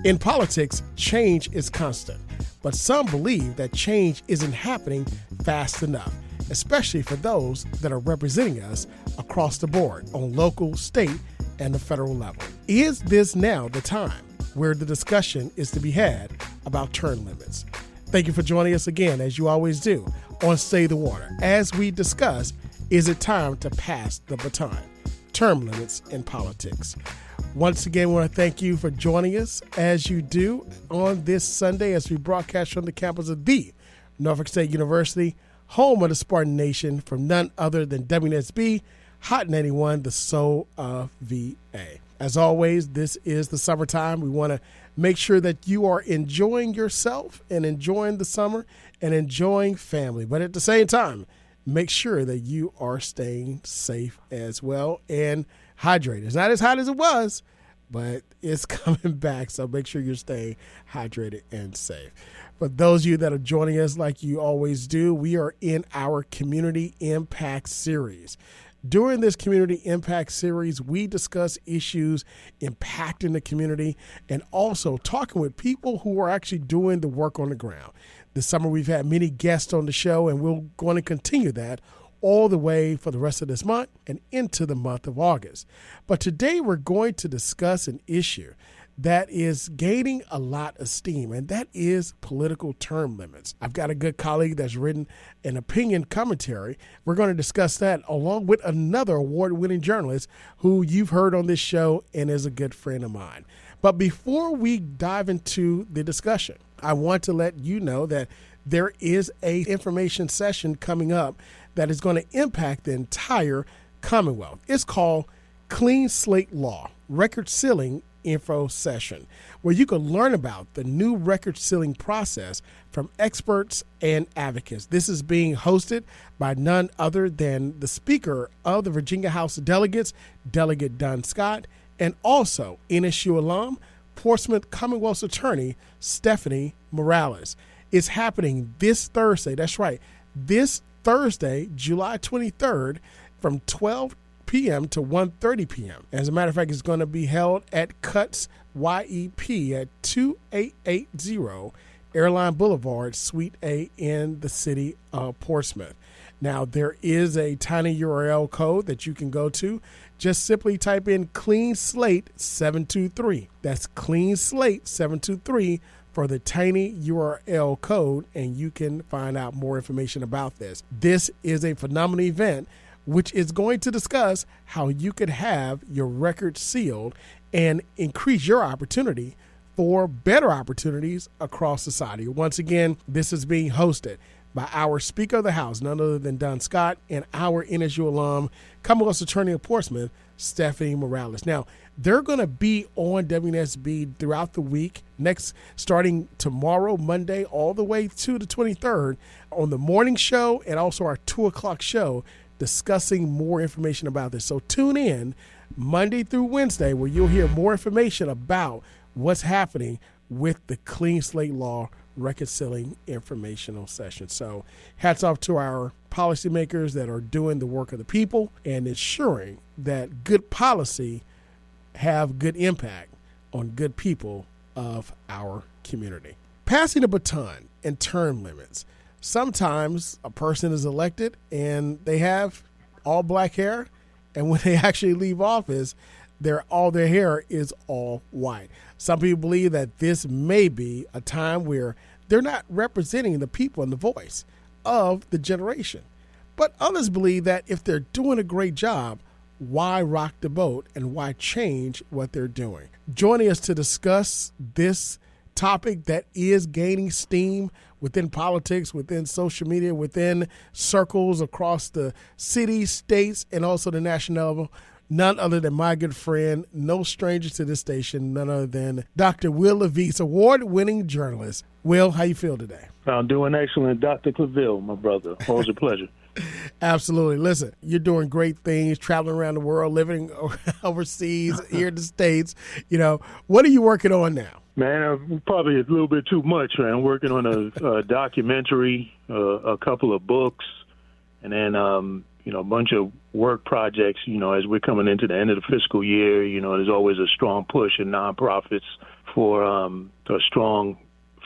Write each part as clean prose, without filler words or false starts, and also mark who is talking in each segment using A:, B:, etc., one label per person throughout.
A: In politics, change is constant, but some believe that change isn't happening fast enough, especially for those that are representing us across the board on local, state, and the federal level. Is this now the time where the discussion is to be had about term limits? Thank you for joining us again, as you always do, on Stay the Water, as we discuss, is it time to pass the baton? Term limits in politics. Once again, I want to thank you for joining us as you do on this Sunday as we broadcast from the campus of the Norfolk State University, home of the Spartan Nation, from none other than WNSB, Hot 91, the soul of VA. As always, this is the summertime. We want to make sure that you are enjoying yourself and enjoying the summer and enjoying family. But at the same time, make sure that you are staying safe as well and hydrated. It's not as hot as it was, but it's coming back, so make sure you're staying hydrated and safe. For those of you that are joining us like you always do, we are in our Community Impact Series. During this Community Impact Series, we discuss issues impacting the community and also talking with people who are actually doing the work on the ground. This summer, we've had many guests on the show, and we're going to continue that all the way for the rest of this month and into the month of August. But today we're going to discuss an issue that is gaining a lot of steam, and that is political term limits. I've got a good colleague that's written an opinion commentary. We're going to discuss that along with another award-winning journalist who you've heard on this show and is a good friend of mine. But before we dive into the discussion, I want to let you know that there is a information session coming up that is going to impact the entire Commonwealth. It's called Clean Slate Law, Record Sealing Info Session, where you can learn about the new record sealing process from experts and advocates. This is being hosted by none other than the Speaker of the Virginia House of Delegates, Delegate Don Scott, and also NSU alum, Portsmouth Commonwealth's Attorney, Stephanie Morales. It's happening this Thursday. That's right. This Thursday, July 23rd, from 12 p.m. to 1:30 p.m. As a matter of fact, it's going to be held at Cuts YEP at 2880 Airline Boulevard, Suite A in the city of Portsmouth. Now, there is a tiny URL code that you can go to. Just simply type in Clean Slate 723. That's Clean Slate 723 for the tiny URL code, and you can find out more information about this. This is a phenomenal event which is going to discuss how you could have your record sealed and increase your opportunity for better opportunities across society. Once again, this is being hosted by our Speaker of the House, none other than Don Scott, and our NSU alum, Commonwealth's Attorney of Portsmouth, Stephanie Morales. Now, they're going to be on WNSB throughout the week, starting tomorrow, Monday, all the way to the 23rd, on the morning show and also our 2 o'clock show, discussing more information about this. So tune in Monday through Wednesday, where you'll hear more information about what's happening with the Clean Slate Law Record Sealing Informational Session. So hats off to our policymakers that are doing the work of the people and ensuring that good policy have good impact on good people of our community. Passing the baton and term limits. Sometimes a person is elected and they have all black hair, and when they actually leave office, all their hair is all white. Some people believe that this may be a time where they're not representing the people and the voice of the generation. But others believe that if they're doing a great job, why rock the boat and why change what they're doing? Joining us to discuss this topic that is gaining steam within politics, within social media, within circles across the cities, states, and also the national level, none other than my good friend, no stranger to this station, none other than Dr. Will Levice, award-winning journalist. Will, how you feel today?
B: I'm doing excellent, Dr. Claville, my brother. Always a pleasure.
A: Absolutely. Listen, you're doing great things, traveling around the world, living overseas, here in the States. What are you working on now?
B: Man, probably a little bit too much, man. I'm working on a documentary, a couple of books, and then, a bunch of work projects. As we're coming into the end of the fiscal year, there's always a strong push in nonprofits for a strong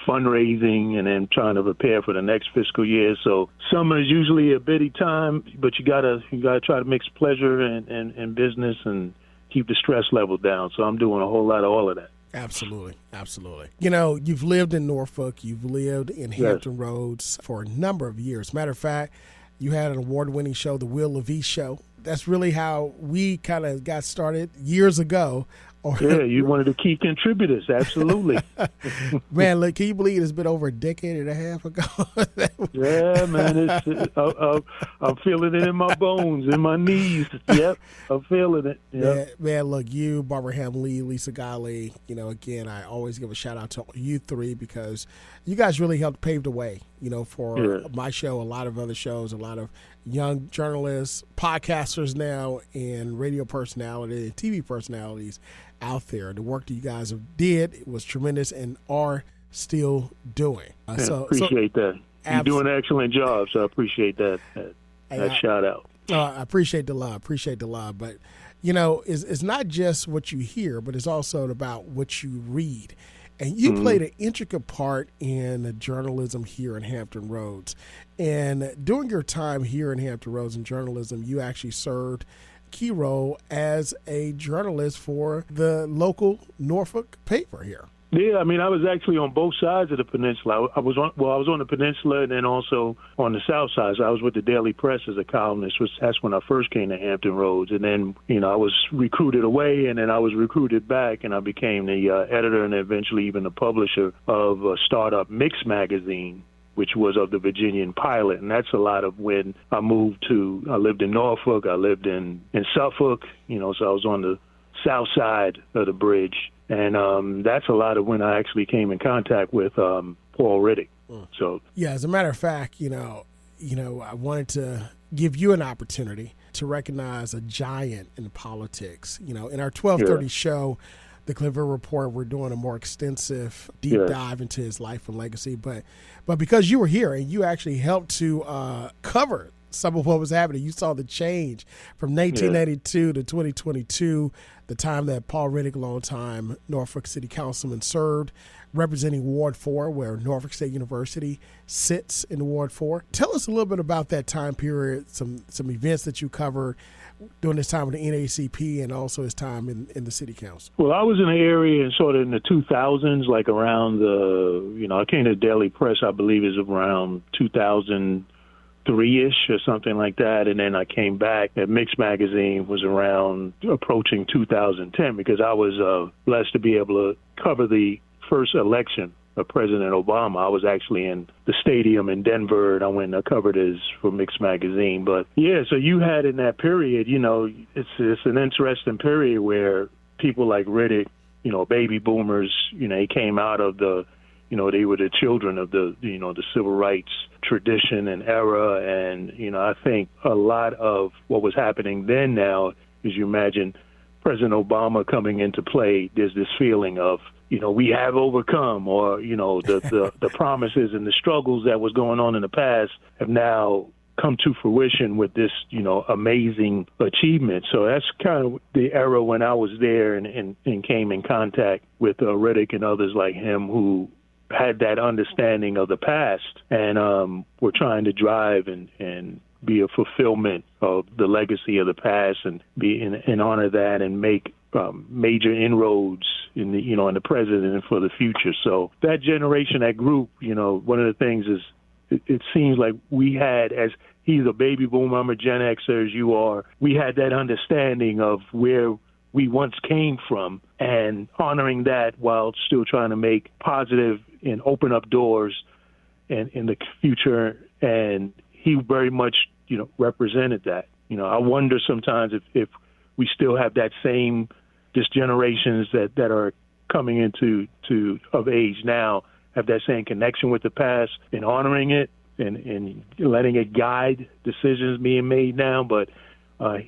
B: fundraising and then trying to prepare for the next fiscal year. So summer is usually a bitty time, but you gotta try to mix pleasure and business and keep the stress level down. So I'm doing a whole lot of all of that.
A: Absolutely. Absolutely. You know, you've lived in Norfolk, you've lived in Hampton Roads for a number of years. Matter of fact, you had an award-winning show, The Will Levy Show. That's really how we kind of got started years ago.
B: Yeah, you're one of the key contributors. Absolutely.
A: Man, look, can you believe it's been over a decade and a half ago?
B: Yeah, man. I'm feeling it in my bones, in my knees. Yep, I'm feeling it. Yep.
A: Yeah, man, look, you, Barbara Ham-Lee, Lisa Goley, you know, again, I always give a shout-out to you three because you guys really helped pave the way, you know, for my show, a lot of other shows, a lot of young journalists, podcasters now, and radio personalities, and TV personalities out there. The work that you guys have did was tremendous and are still doing.
B: Appreciate that. You're doing an excellent job, so I appreciate that shout out.
A: I appreciate the love. But, you know, it's not just what you hear, but it's also about what you read. And you played an intricate part in journalism here in Hampton Roads. And during your time here in Hampton Roads in journalism, you actually served a key role as a journalist for the local Norfolk paper here.
B: Yeah, I mean, I was actually on both sides of the peninsula. I was on the peninsula and then also on the south side. So I was with the Daily Press as a columnist. That's when I first came to Hampton Roads. And then, you know, I was recruited away and then I was recruited back and I became the editor and eventually even the publisher of a startup Mix magazine, which was of the Virginian Pilot. And that's a lot of when I lived in Norfolk, I lived in Suffolk, you know, so I was on the south side of the bridge. And that's a lot of when I actually came in contact with Paul Riddick. So
A: yeah, as a matter of fact, you know, I wanted to give you an opportunity to recognize a giant in politics. You know, in our 1230 show, the Clever Report, we're doing a more extensive deep dive into his life and legacy. But because you were here and you actually helped to cover some of what was happening, you saw the change from 1982 to 2022, the time that Paul Riddick, longtime Norfolk City Councilman, served representing Ward 4, where Norfolk State University sits in Ward 4. Tell us a little bit about that time period, some events that you covered during this time with the NAACP and also his time in the city council.
B: Well, I was in the area sort of in the 2000s, like around I came to the Daily Press, I believe is around 2003-ish or something like that. And then I came back at Mix Magazine was around approaching 2010 because I was blessed to be able to cover the first election of President Obama. I was actually in the stadium in Denver, and I went and I covered his for Mix Magazine. But yeah, so you had in that period, you know, it's an interesting period where people like Riddick, you know, baby boomers, you know, he came out of the, you know, they were the children of the, you know, the civil rights tradition and era. And, you know, I think a lot of what was happening then now, as you imagine President Obama coming into play, there's this feeling of, you know, we have overcome, or, you know, the promises and the struggles that was going on in the past have now come to fruition with this, you know, amazing achievement. So that's kind of the era when I was there and came in contact with Riddick and others like him who had that understanding of the past and were trying to drive and be a fulfillment of the legacy of the past and be and honor that and make major inroads in the, you know, in the present and for the future. So that generation, that group, you know, one of the things is it seems like we had, as he's a baby boomer, I'm a Gen Xer, as you are, we had that understanding of where we once came from and honoring that while still trying to make positive and open up doors in the future. And he very much, you know, represented that. You know, I wonder sometimes if we still have that same, just generations that are coming into of age now have that same connection with the past and honoring it and letting it guide decisions being made now. But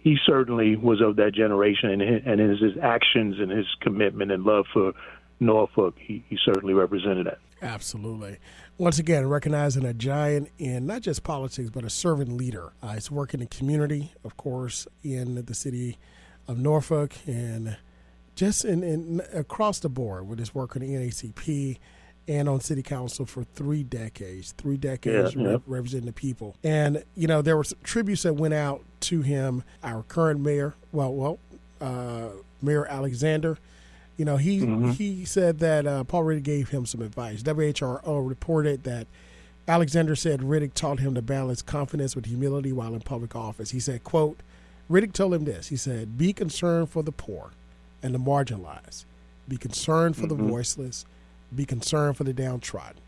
B: he certainly was of that generation, and his actions and his commitment and love for Norfolk, he certainly represented that.
A: Absolutely. Once again, recognizing a giant in not just politics, but a servant leader. He's working in the community, of course, in the city of Norfolk, and just in across the board with his work on the NACP and on city council for 3 decades, representing the people. And, there were tributes that went out to him, our current mayor, Mayor Alexander. He said that Paul Riddick gave him some advice. WHRO reported that Alexander said Riddick taught him to balance confidence with humility while in public office. He said, quote, Riddick told him this. He said, be concerned for the poor and the marginalized. Be concerned for the voiceless. Be concerned for the downtrodden.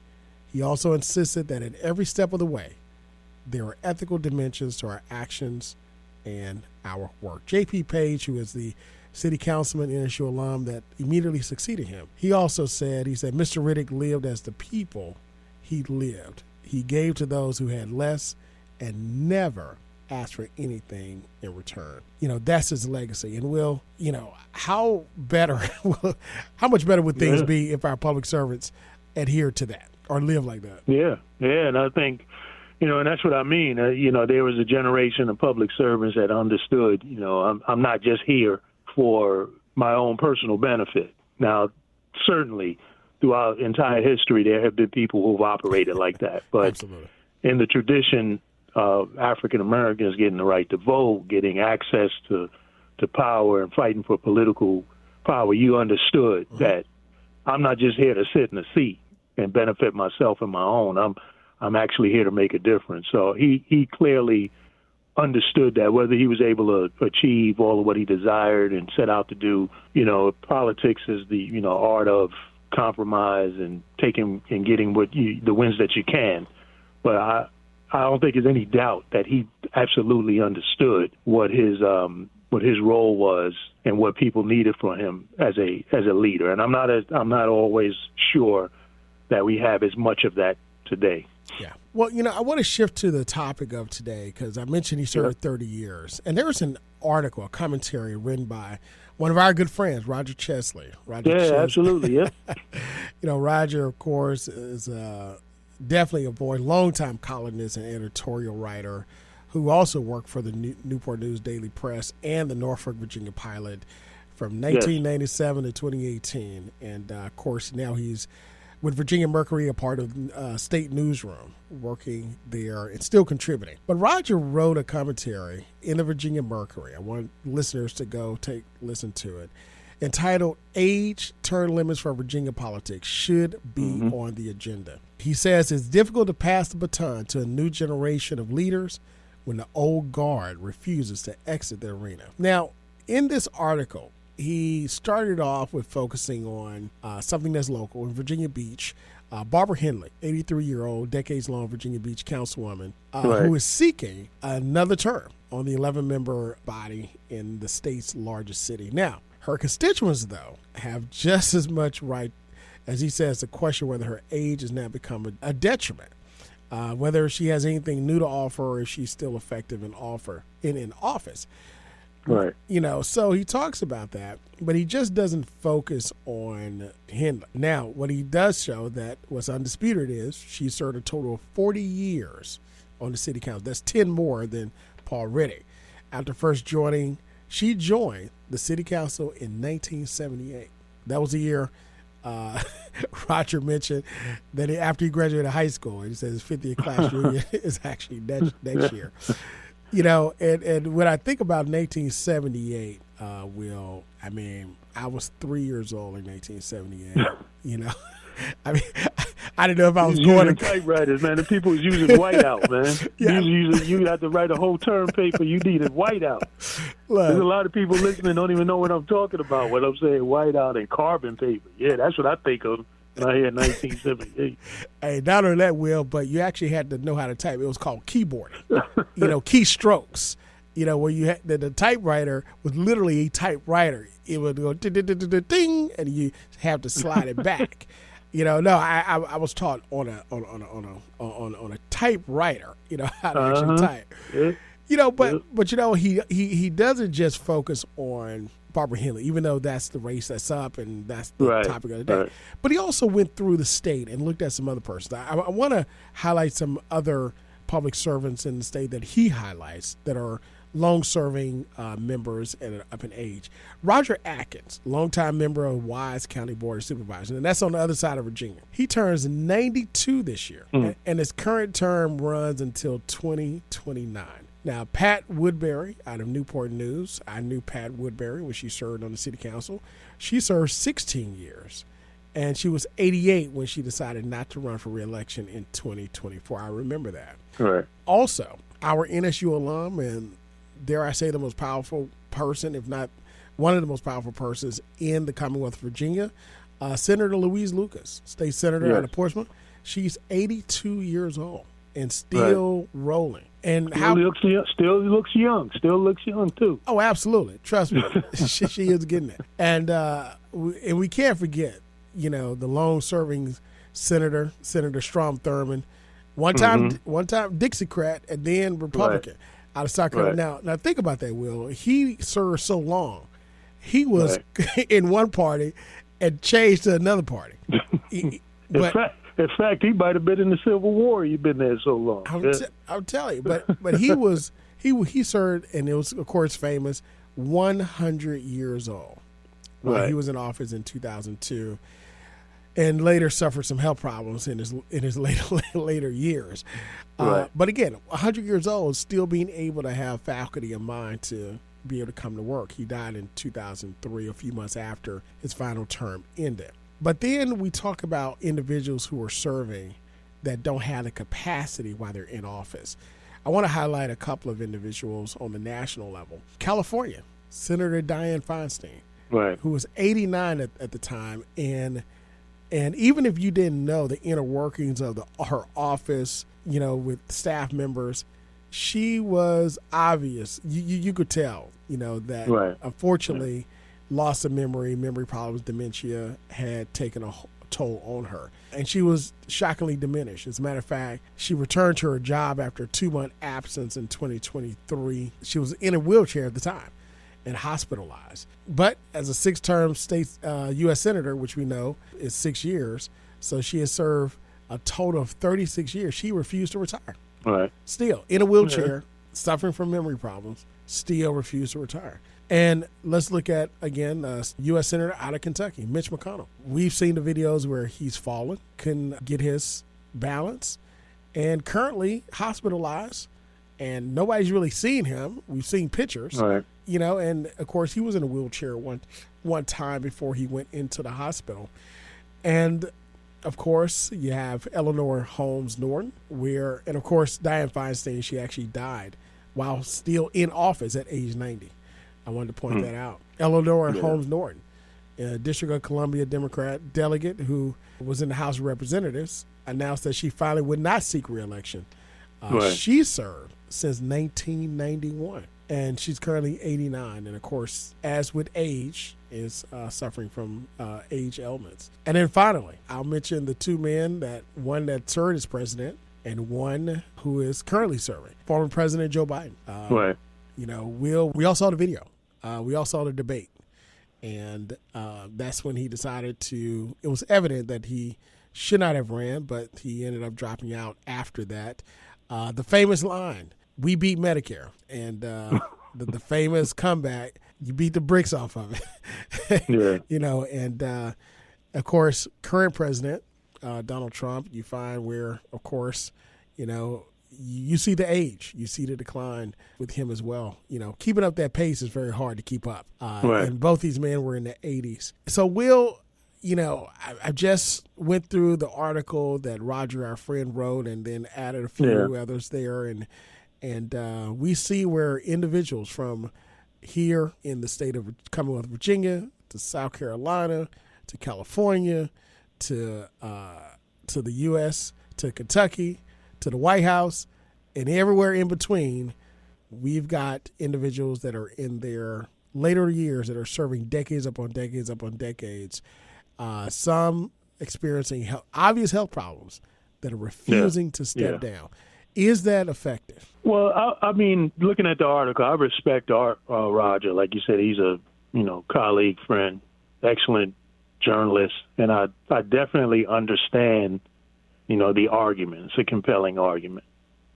A: He also insisted that at every step of the way, there are ethical dimensions to our actions and our work. J.P. Page, who is the city councilman, NSU alum that immediately succeeded him, he also said, Mr. Riddick lived as the people he lived. He gave to those who had less and never asked for anything in return. That's his legacy. And how much better would things be if our public servants adhere to that or live like that? Yeah.
B: And I think, and that's what I mean. There was a generation of public servants that understood, I'm not just here for my own personal benefit. Now, certainly throughout entire history, there have been people who've operated like that. But
A: Absolutely.
B: In the tradition of African Americans getting the right to vote, getting access to power and fighting for political power, you understood that I'm not just here to sit in a seat and benefit myself and my own. I'm actually here to make a difference. So he clearly understood that, whether he was able to achieve all of what he desired and set out to do. Politics is the art of compromise and taking and getting the wins that you can. But I don't think there's any doubt that he absolutely understood what his role was and what people needed from him as a leader. And I'm not always sure that we have as much of that today.
A: Yeah. Well, I want to shift to the topic of today because I mentioned he served 30 years. And there was an article, a commentary written by one of our good friends, Roger Chesley.
B: Absolutely, yeah.
A: Roger, of course, is definitely a longtime columnist and editorial writer who also worked for the Newport News Daily Press and the Norfolk, Virginia Pilot from 1997 to 2018. And, of course, now he's with Virginia Mercury, a part of State Newsroom, working there and still contributing. But Roger wrote a commentary in the Virginia Mercury. I want listeners to go listen to it, entitled Age Term Limits for Virginia Politics Should Be on the Agenda. He says it's difficult to pass the baton to a new generation of leaders when the old guard refuses to exit the arena. Now, in this article, he started off with focusing on something that's local in Virginia Beach. Barbara Henley, 83-year-old, decades-long Virginia Beach councilwoman, who is seeking another term on the 11-member body in the state's largest city. Now, her constituents, though, have just as much right, as he says, to question whether her age has now become a detriment, whether she has anything new to offer or if she's still effective in office.
B: Right.
A: So he talks about that, but he just doesn't focus on Henley. Now, what he does show that what's undisputed is she served a total of 40 years on the city council. That's 10 more than Paul Riddick. After first joining, she joined the city council in 1978. That was the year Roger mentioned that after he graduated high school, he says his 50th class reunion is actually next year. And when I think about 1978, Will, I was 3 years old in 1978. I didn't know if I was going to
B: typewriters, man. The people was using whiteout, man. You had to write a whole term paper. You needed whiteout. There's a lot of people listening don't even know what I'm talking about. What I'm saying, whiteout and carbon paper. Yeah, that's what I think of when I hear 1978.
A: Hey, not only that, Will, but you actually had to know how to type. It was called keyboarding. Keystrokes. Where you had the typewriter was literally a typewriter. It would go ding, and you have to slide it back. I was taught on a typewriter. How to actually type. But he doesn't just focus on Barbara Henley, even though that's the race that's up and that's the topic of the day. Right. But he also went through the state and looked at some other persons. I want to highlight some other public servants in the state that he highlights that are long-serving members and up in age. Roger Atkins, longtime member of Wise County Board of Supervisors, and that's on the other side of Virginia. He turns 92 this year, and his current term runs until 2029. Now, Pat Woodbury out of Newport News, I knew Pat Woodbury when she served on the city council. She served 16 years, and she was 88 when she decided not to run for re-election in 2024. I remember that.
B: Right.
A: Also, our NSU alum and, dare I say, the most powerful person, if not one of the most powerful persons in the Commonwealth of Virginia, Senator Louise Lucas, state senator out of Portsmouth. She's 82 years old and still rolling. And
B: still looks young too.
A: Oh, absolutely. Trust me, she is getting it. And we can't forget, the long-serving Senator Strom Thurmond, one time Dixiecrat and then Republican out of South Carolina. Now think about that, Will. He served so long. He was in one party and changed to another party.
B: In fact, he might have been in the Civil War. He'd been there so long.
A: I'm telling you, but he served, and it was of course famous, 100 years old. He was in office in 2002, and later suffered some health problems in his later years. But again, 100 years old, still being able to have faculty of mind to be able to come to work. He died in 2003, a few months after his final term ended. But then we talk about individuals who are serving that don't have the capacity while they're in office. I want to highlight a couple of individuals on the national level. California, Senator Dianne Feinstein, who was 89 at the time. And even if you didn't know the inner workings of her office, with staff members, she was obvious. You could tell, that unfortunately loss of memory problems, dementia had taken a toll on her. And she was shockingly diminished. As a matter of fact, she returned to her job after a 2-month absence in 2023. She was in a wheelchair at the time and hospitalized. But as a 6-term state U.S. senator, which we know is 6 years, so she has served a total of 36 years. She refused to retire. Still in a wheelchair, suffering from memory problems, still refused to retire. And let's look at, again, U.S. Senator out of Kentucky, Mitch McConnell. We've seen the videos where he's fallen, couldn't get his balance, and currently hospitalized, and nobody's really seen him. We've seen pictures, and, of course, he was in a wheelchair one time before he went into the hospital. And, of course, you have Eleanor Holmes Norton, and, of course, Dianne Feinstein, she actually died while still in office at age 90. I wanted to point that out. Eleanor Holmes Norton, a District of Columbia Democrat delegate who was in the House of Representatives, announced that she finally would not seek re-election. She served since 1991, and she's currently 89. And, of course, as with age, is suffering from age ailments. And then finally, I'll mention the two men, one that served as president and one who is currently serving, former President Joe Biden. We all saw the video. We all saw the debate. And that's when he decided it was evident that he should not have ran, but he ended up dropping out after that. The famous line, "We beat Medicare." And the famous comeback, "You beat the bricks off of it." And of course, current president, Donald Trump, you find where, of course, you see the age, you see the decline with him as well. Keeping up that pace is very hard to keep up. And both these men were in the 80s. So I just went through the article that Roger, our friend, wrote, and then added a few others there. And we see where individuals from here in the state of Commonwealth of Virginia to South Carolina to California to the U.S. to Kentucky to the White House and everywhere in between, we've got individuals that are in their later years that are serving decades upon decades upon decades, some experiencing obvious health problems that are refusing to step down. Is that effective?
B: Well, I mean, looking at the article, I respect Roger. Like you said, he's a colleague, friend, excellent journalist, and I definitely understand the argument. It's a compelling argument.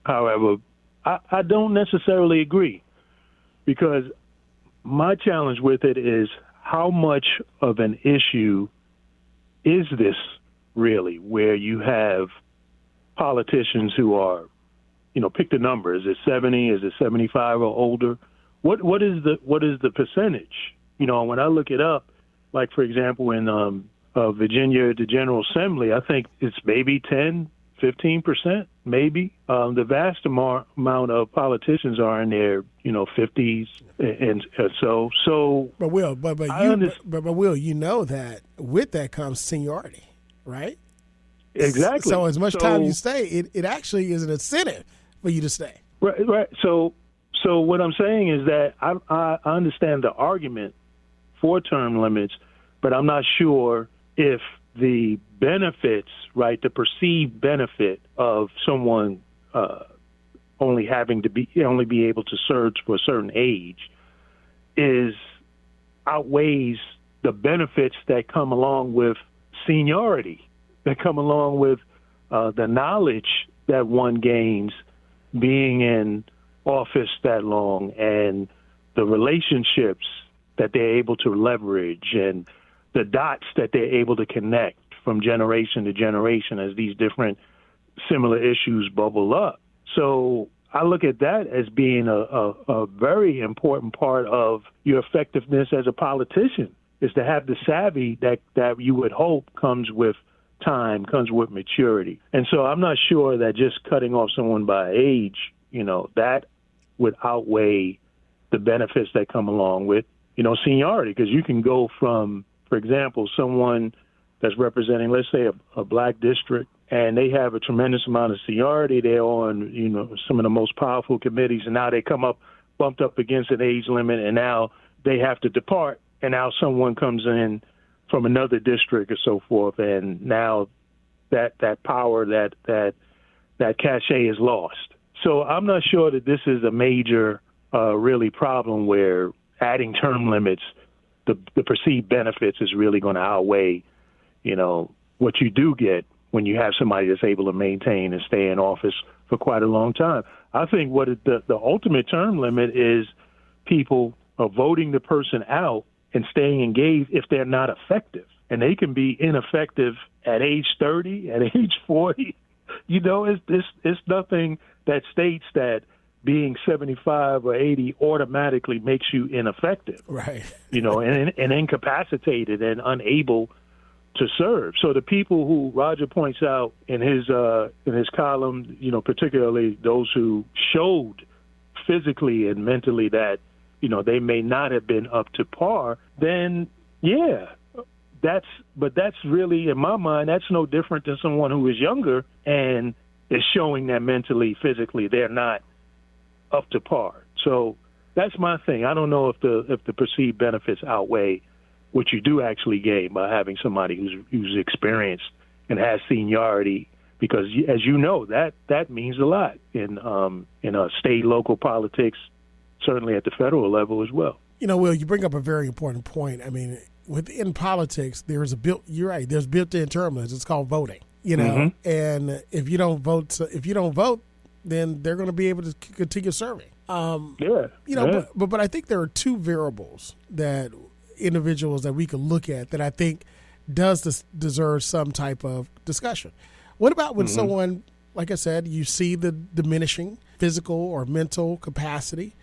B: However, I don't necessarily agree. because my challenge with it is how much of an issue is this really, where you have politicians who are, pick the number. Is it 70? Is it 75 or older? What is the percentage? When I look it up, like, for example, in Virginia, the General Assembly, I think it's maybe 10, 15%, maybe. The vast amount of politicians are in their, 50s and so.
A: But Will, but Will, you know that with that comes seniority, right?
B: Exactly.
A: So as much time you stay, it actually is an incentive for you to stay.
B: Right. So what I'm saying is that I understand the argument for term limits, but I'm not sure if the benefits, right, the perceived benefit of someone only be able to serve for a certain age outweighs the benefits that come along with seniority, that come along with the knowledge that one gains being in office that long, and the relationships that they're able to leverage, and the dots that they're able to connect from generation to generation as these different similar issues bubble up. So I look at that as being a very important part of your effectiveness as a politician, is to have the savvy that you would hope comes with time, comes with maturity. And so I'm not sure that just cutting off someone by age, that would outweigh the benefits that come along with, seniority, because you can go from, for example, someone that's representing, let's say, a black district, and they have a tremendous amount of seniority. They're on, some of the most powerful committees, and now they come up, bumped up against an age limit, and now they have to depart, and now someone comes in from another district or so forth, and now that power, that cachet is lost. So I'm not sure that this is a major, really problem where adding term limits, the perceived benefits is really going to outweigh, what you do get when you have somebody that's able to maintain and stay in office for quite a long time. I think the ultimate term limit is people are voting the person out and staying engaged if they're not effective. And they can be ineffective at age 30, at age 40. It's nothing that states that being 75 or 80 automatically makes you ineffective.
A: Right.
B: And incapacitated and unable to serve. So the people who Roger points out in his column, particularly those who showed physically and mentally that, they may not have been up to par, then that's really, in my mind, that's no different than someone who is younger and is showing that mentally, physically, they're not up to par. So that's my thing. I don't know if the perceived benefits outweigh what you do actually gain by having somebody who's experienced and has seniority, because as you know, that means a lot in state, local politics, certainly at the federal level as well.
A: Will, you bring up a very important point. I mean, within politics, there's built-in term limits. It's called voting. And if you don't vote, then they're going to be able to continue serving. But I think there are two variables that individuals that we could look at that I think does deserve some type of discussion. What about when someone, like I said, you see the diminishing physical or mental capacity,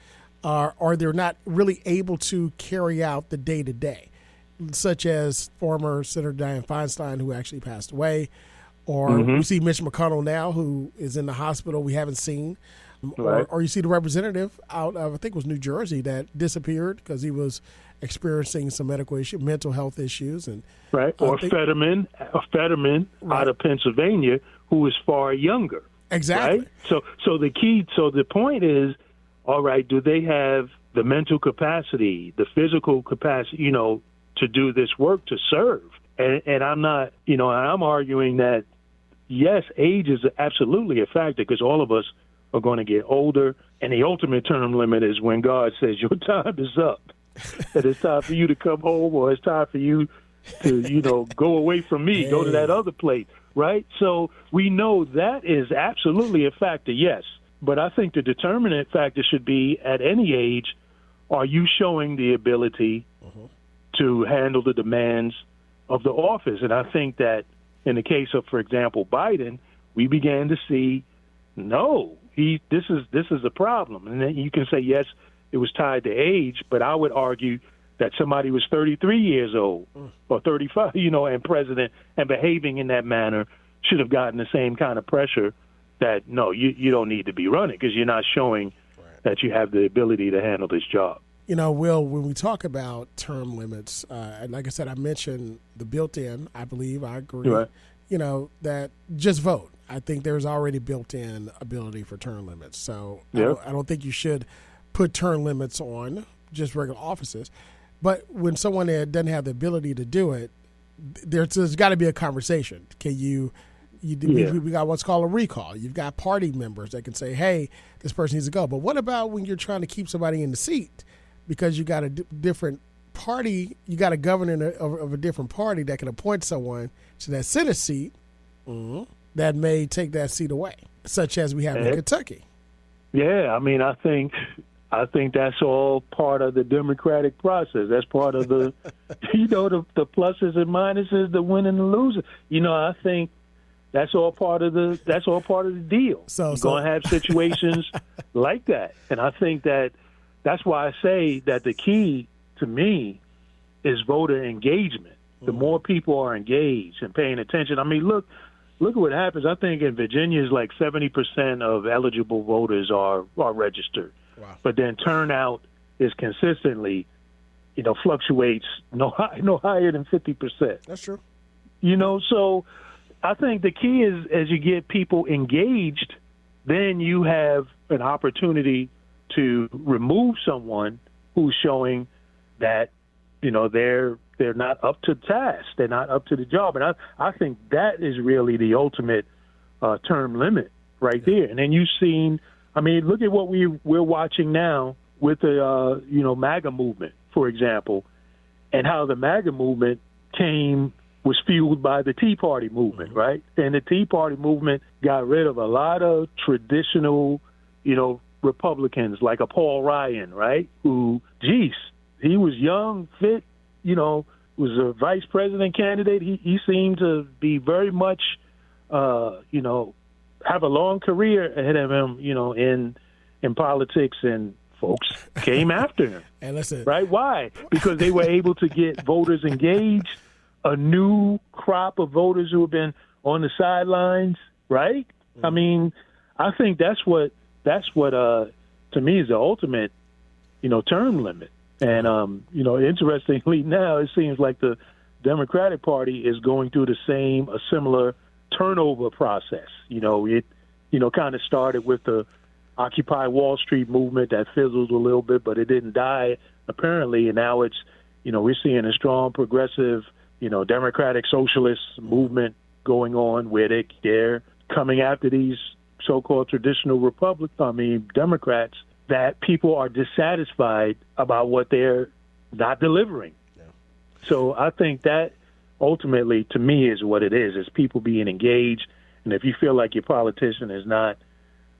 A: or they're not really able to carry out the day-to-day, such as former Senator Dianne Feinstein, who actually passed away, or you see Mitch McConnell now, who is in the hospital we haven't seen,
B: right.
A: or you see the representative out of, I think it was New Jersey, that disappeared because he was experiencing some mental health issues. And
B: right, or Fetterman right. out of Pennsylvania, who is far younger.
A: Exactly.
B: Right? So the point is, all right, do they have the mental capacity, the physical capacity, to do this work, to serve? And I'm not, I'm arguing that, yes, age is absolutely a factor, because all of us are going to get older, and the ultimate term limit is when God says your time is up, that it's time for you to come home, or it's time for you to, go away from me, go to that other place, right? So we know that is absolutely a factor, yes. But I think the determinant factor should be, at any age, are you showing the ability to handle the demands of the office? And I think that in the case of, for example, Biden, we began to see, no, this is a problem. And then you can say, yes, it was tied to age, but I would argue that somebody was 33 years old or 35, and president and behaving in that manner should have gotten the same kind of pressure that, no, you don't need to be running because you're not showing that you have the ability to handle this job.
A: Will, when we talk about term limits, like I said, I mentioned the built-in, I believe, I agree,
B: right.
A: That just vote. I think there's already built-in ability for term limits. So I don't think you should put term limits on just regular offices. But when someone doesn't have the ability to do it, there's got to be a conversation. We got what's called a recall. You've got party members that can say, hey, this person needs to go. But what about when you're trying to keep somebody in the seat because you got a different party, you got a governor of a different party that can appoint someone to that Senate seat that may take that seat away, such as we have in Kentucky.
B: Yeah, I think that's all part of the democratic process. That's part of the, the pluses and minuses, the win and the losing. I think that's all part of the deal.
A: So
B: you're going to have situations like that. And I think that's why I say that the key to me is voter engagement. The more people are engaged and paying attention. Look at what happens. I think in Virginia is like 70% of eligible voters are registered.
A: Wow.
B: But then turnout is consistently, fluctuates no higher than 50%.
A: That's true.
B: So I think the key is as you get people engaged, then you have an opportunity to remove someone who's showing that, they're not up to task. They're not up to the job. And I think that is really the ultimate term limit right there. And then you've seen, look at what we're watching now with the, MAGA movement, for example, and how the MAGA movement was fueled by the Tea Party movement, right? And the Tea Party movement got rid of a lot of traditional, Republicans like a Paul Ryan, right? Who, he was young, fit, was a vice president candidate. He seemed to be very much, have a long career ahead of him, in politics, and folks came after him.
A: And listen,
B: right? Why? Because they were able to get voters engaged, a new crop of voters who have been on the sidelines, right? I think that's what to me is the ultimate, term limit. And interestingly now it seems like the Democratic Party is going through a similar turnover process. It kind of started with the Occupy Wall Street movement that fizzled a little bit, but it didn't die apparently. And now it's, we're seeing a strong progressive, democratic socialist movement going on where they're coming after these so-called traditional Democrats that people are dissatisfied about what they're not delivering. Yeah. So I think that ultimately, to me, is what it is people being engaged. And if you feel like your politician is not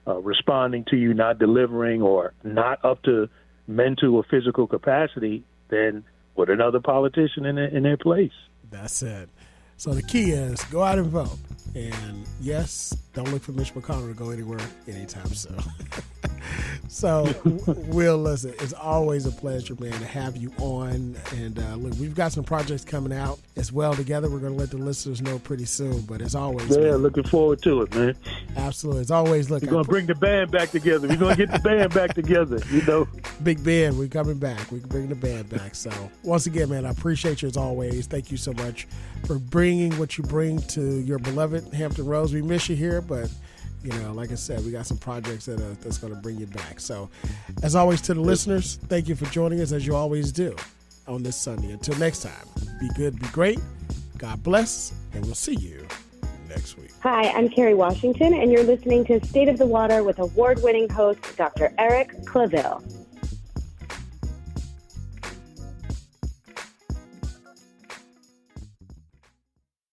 B: responding to you, not delivering, or not up to mental or physical capacity, then put another politician in their place.
A: That's it. So the key is go out and vote. And yes, don't look for Mitch McConnell to go anywhere anytime soon. So, Will, listen, it's always a pleasure, man, to have you on. And look, we've got some projects coming out as well together. We're going to let the listeners know pretty soon. But as always, man,
B: looking forward to it, man.
A: Absolutely. As always, look,
B: we're going to bring the band back together. We're going to get the band back together,
A: Big Ben, we're coming back. We can bring the band back. So, once again, man, I appreciate you as always. Thank you so much for bringing what you bring to your beloved Hampton Roads. We miss you here, but like I said, we got some projects that's going to bring you back. So, as always, to the listeners, thank you for joining us as you always do on this Sunday. Until next time, be good, be great. God bless, and we'll see you next week.
C: Hi, I'm Carrie Washington, and you're listening to State of the Water with award-winning host Dr. Eric Claville.